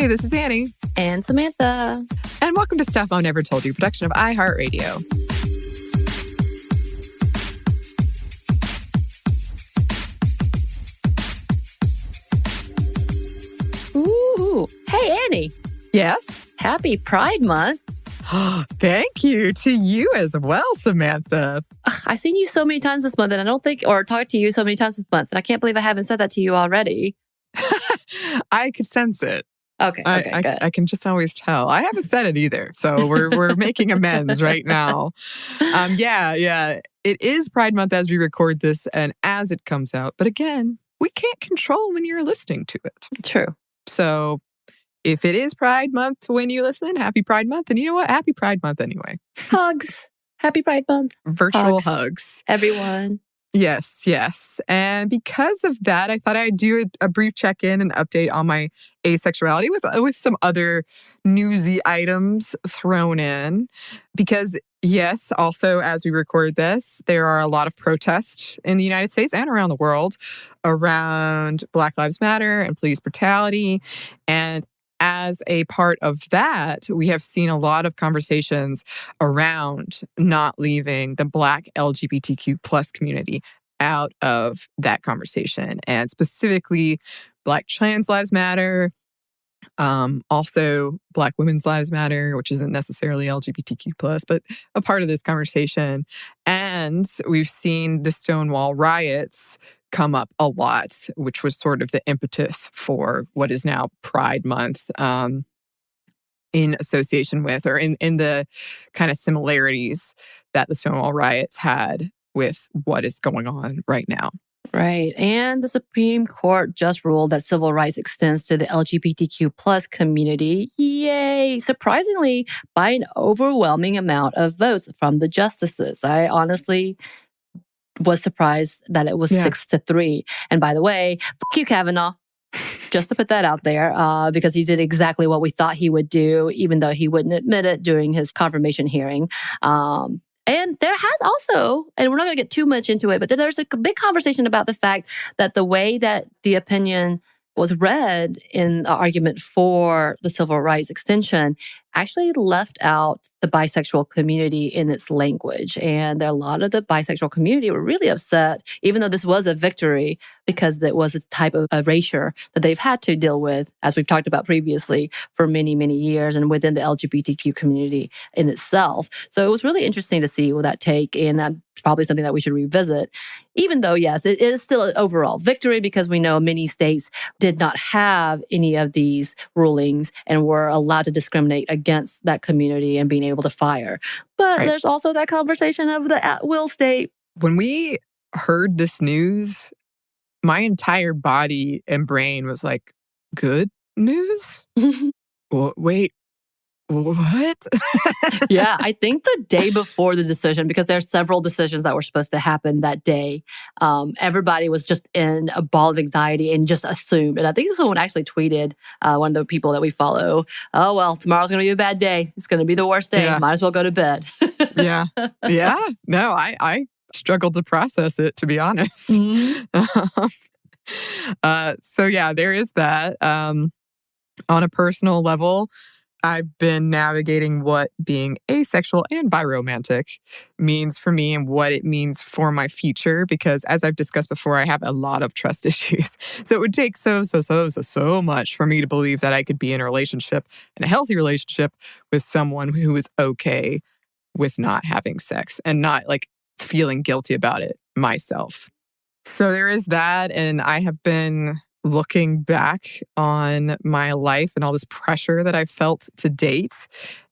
Hey, this is Anney. And Samantha. And welcome to Stuff Mom Never Told You, production of iHeartRadio. Ooh. Hey, Anney. Yes? Happy Pride Month. Thank you to you as well, Samantha. I've seen you so many times this month, and I don't think, or talked to you so many times this month, and I can't believe I haven't said that to you already. I could sense it. Okay, good. I can just always tell. I haven't said it either, so we're making amends right now. Yeah. It is Pride Month as we record this and as it comes out. But again, we can't control when you're listening to it. True. So if it is Pride Month when you listen, happy Pride Month. And you know what? Happy Pride Month anyway. Hugs. Happy Pride Month. Virtual hugs. Everyone. Yes. And because of that, I thought I'd do a brief check-in and update on my asexuality with some other newsy items thrown in. Because yes, also as we record this, there are a lot of protests in the United States and around the world around Black Lives Matter and police brutality. And as a part of that, we have seen a lot of conversations around not leaving the Black LGBTQ plus community out of that conversation. And specifically, Black trans lives matter. Also, Black women's lives matter, which isn't necessarily LGBTQ plus, but a part of this conversation. And we've seen the Stonewall riots come up a lot, which was sort of the impetus for what is now Pride Month, in association with, or in the kind of similarities that the Stonewall riots had with what is going on right now. Right. And the Supreme Court just ruled that civil rights extends to the LGBTQ plus community. Yay! Surprisingly, by an overwhelming amount of votes from the justices. I honestly was surprised that it was 6-3. And by the way, fuck you, Kavanaugh. Just to put that out there, because he did exactly what we thought he would do, even though he wouldn't admit it during his confirmation hearing. And there has also, and we're not going to get too much into it, but there's a big conversation about the fact that the way that the opinion was read in the argument for the civil rights extension actually left out the bisexual community in its language. And a lot of the bisexual community were really upset, even though this was a victory, because it was a type of erasure that they've had to deal with, as we've talked about previously, for many, many years, and within the LGBTQ community in itself. So it was really interesting to see that take, and probably something that we should revisit. Even though, yes, it is still an overall victory, because we know many states did not have any of these rulings and were allowed to discriminate against that community and being able to fire. But There's also that conversation of the at-will state. When we heard this news, my entire body and brain was like, good news? Wait, what? Yeah, I think the day before the decision, because there's several decisions that were supposed to happen that day, everybody was just in a ball of anxiety and just assumed. And I think someone actually tweeted, one of the people that we follow, oh, well, tomorrow's going to be a bad day. It's going to be the worst day. Yeah. Might as well go to bed. Yeah. No, I struggled to process it, to be honest. Mm-hmm. So yeah, there is that. On a personal level, I've been navigating what being asexual and biromantic means for me and what it means for my future, because as I've discussed before, I have a lot of trust issues. So it would take so much for me to believe that I could be in a relationship, in a healthy relationship, with someone who is okay with not having sex and not like feeling guilty about it myself. So there is that. And I have been looking back on my life and all this pressure that I've felt to date,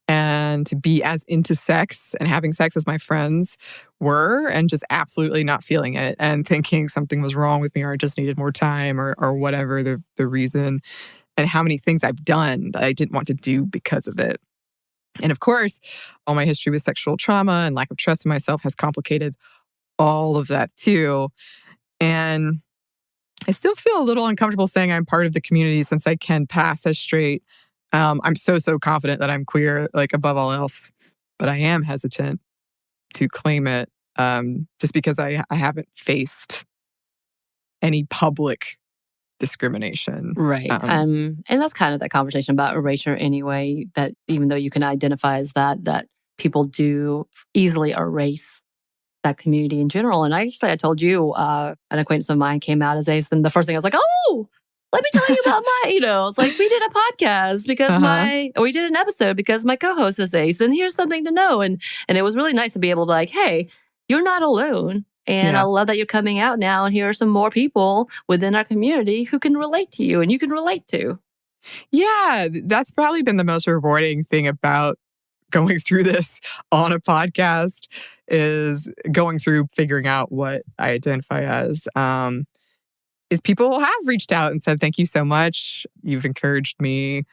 and to be as into sex and having sex as my friends were, and just absolutely not feeling it and thinking something was wrong with me, or I just needed more time, or whatever the reason, and how many things I've done that I didn't want to do because of it. And of course, all my history with sexual trauma and lack of trust in myself has complicated all of that too. And I still feel a little uncomfortable saying I'm part of the community, since I can pass as straight. I'm so confident that I'm queer, like above all else, but I am hesitant to claim it, just because I haven't faced any public discrimination. Right. And that's kind of that conversation about erasure anyway, that even though you can identify as that people do easily erase that community in general. And I told you, an acquaintance of mine came out as ace, and the first thing I was like, oh, let me tell you about it's like we did a podcast because we did an episode because my co-host is ace, and here's something to know. And it was really nice to be able to like, hey, you're not alone. And I love that you're coming out now. And here are some more people within our community who can relate to you and you can relate to. Yeah, that's probably been the most rewarding thing about going through this on a podcast, is going through figuring out what I identify as. Is people have reached out and said, thank you so much. You've encouraged me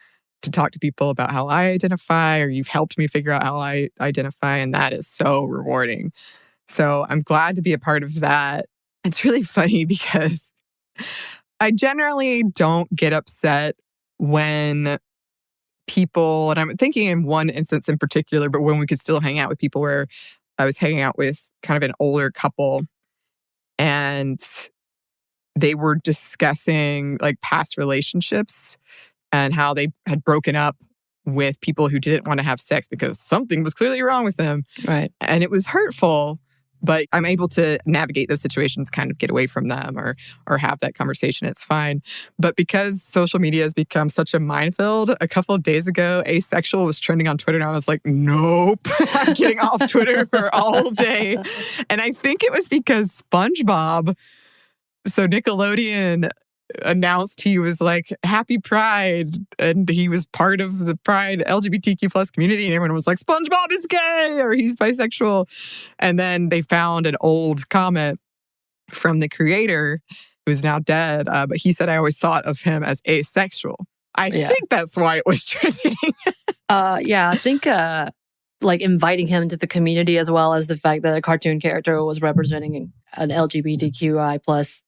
to talk to people about how I identify, or you've helped me figure out how I identify. And that is so rewarding. So I'm glad to be a part of that. It's really funny because I generally don't get upset when people, and I'm thinking in one instance in particular, but when we could still hang out with people, where I was hanging out with kind of an older couple and they were discussing like past relationships and how they had broken up with people who didn't want to have sex because something was clearly wrong with them. Right. And it was hurtful, but I'm able to navigate those situations, kind of get away from them or have that conversation. It's fine. But because social media has become such a minefield, a couple of days ago, asexual was trending on Twitter, and I was like, nope, I'm getting off Twitter for all day. And I think it was because SpongeBob, so Nickelodeon announced he was like, happy Pride, and he was part of the Pride LGBTQ plus community, and everyone was like, SpongeBob is gay or he's bisexual. And then they found an old comment from the creator, who's now dead, but he said, I always thought of him as asexual. I think that's why it was trending. I think like inviting him into the community, as well as the fact that a cartoon character was representing an LGBTQI plus,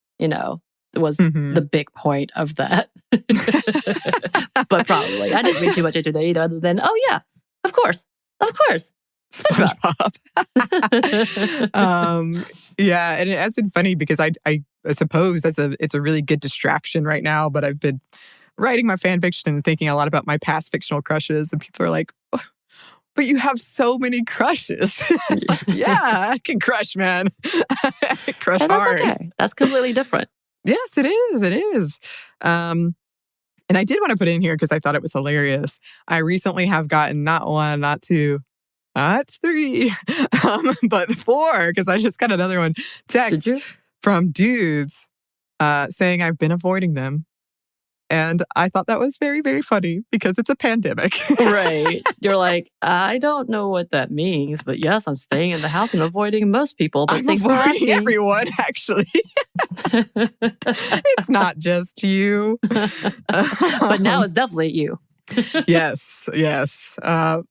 was the big point of that. But probably I didn't read too much into that either, other than, oh yeah, of course. SpongeBob. Yeah, and it has been funny because I suppose it's a really good distraction right now, but I've been writing my fan fiction and thinking a lot about my past fictional crushes, and people are like, oh, but you have so many crushes. Yeah, I can crush, man. Crush hard. Okay. That's completely different. Yes, it is. It is. And I did want to put in here because I thought it was hilarious. I recently have gotten not one, not two, not three, but four, because I just got another one text from dudes saying I've been avoiding them. And I thought that was very, very funny because it's a pandemic. Right. You're like, I don't know what that means, but yes, I'm staying in the house and avoiding most people. But I'm avoiding everyone, actually. It's not just you. But now it's definitely you. Yes. Yeah,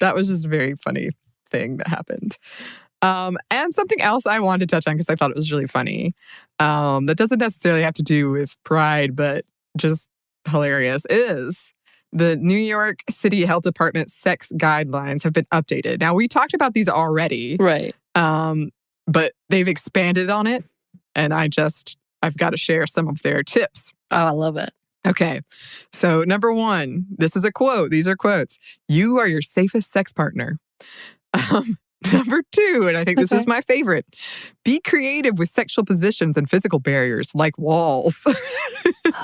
that was just a very funny thing that happened. And something else I wanted to touch on because I thought it was really funny. That doesn't necessarily have to do with pride, but just hilarious, is the New York City Health Department sex guidelines have been updated. Now, we talked about these already. Right. But they've expanded on it. And I've got to share some of their tips. Oh, I love it. Okay. So, number one, this is a quote. These are quotes. You are your safest sex partner. Number two, and I think this is my favorite, be creative with sexual positions and physical barriers like walls.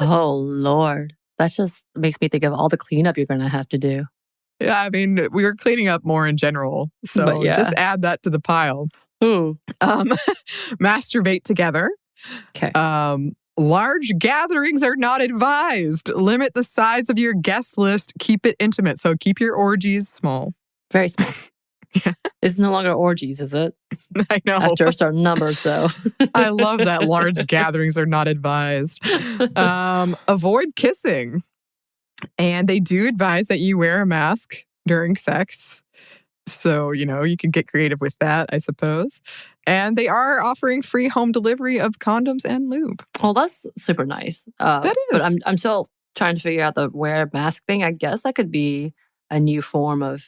Oh, Lord. That just makes me think of all the cleanup you're going to have to do. Yeah, I mean, we were cleaning up more in general. So just add that to the pile. Ooh. Masturbate together. Okay. Large gatherings are not advised. Limit the size of your guest list. Keep it intimate. So keep your orgies small. Very small. Yeah. It's no longer orgies, is it? I know. After a certain number, so. I love that large gatherings are not advised. Avoid kissing. And they do advise that you wear a mask during sex. So, you can get creative with that, I suppose. And they are offering free home delivery of condoms and lube. Well, that's super nice. That is. But I'm still trying to figure out the wear mask thing. I guess that could be a new form of...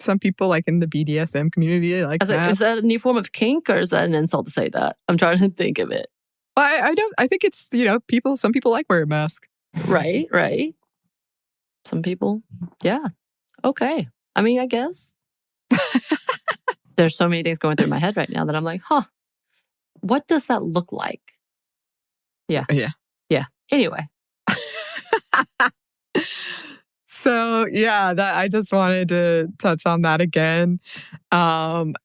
some people like in the BDSM community like that. Is that a new form of kink, or is that an insult to say that? I'm trying to think of it. I think it's, some people like wearing masks. Right, right. Some people, yeah. Okay. I mean, I guess. There's so many things going through my head right now that I'm like, what does that look like? Yeah. Yeah. Yeah. Anyway. So yeah, that I just wanted to touch on that again. And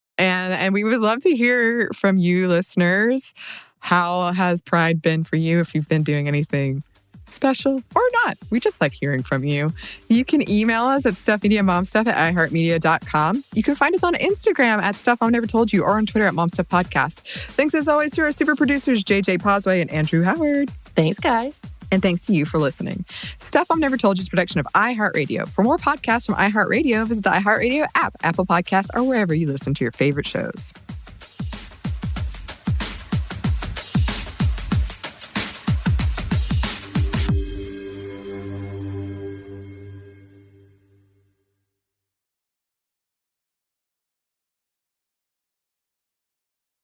we would love to hear from you listeners. How has Pride been for you? If you've been doing anything special or not. We just like hearing from you. You can email us at stuffmediamomstuff@iheartmedia.com. You can find us on Instagram at Stuff I've Never Told You or on Twitter at MomStuffPodcast. Thanks as always to our super producers, JJ Posway and Andrew Howard. Thanks, guys. And thanks to you for listening. Stuff I've Never Told You is a production of iHeartRadio. For more podcasts from iHeartRadio, visit the iHeartRadio app, Apple Podcasts, or wherever you listen to your favorite shows.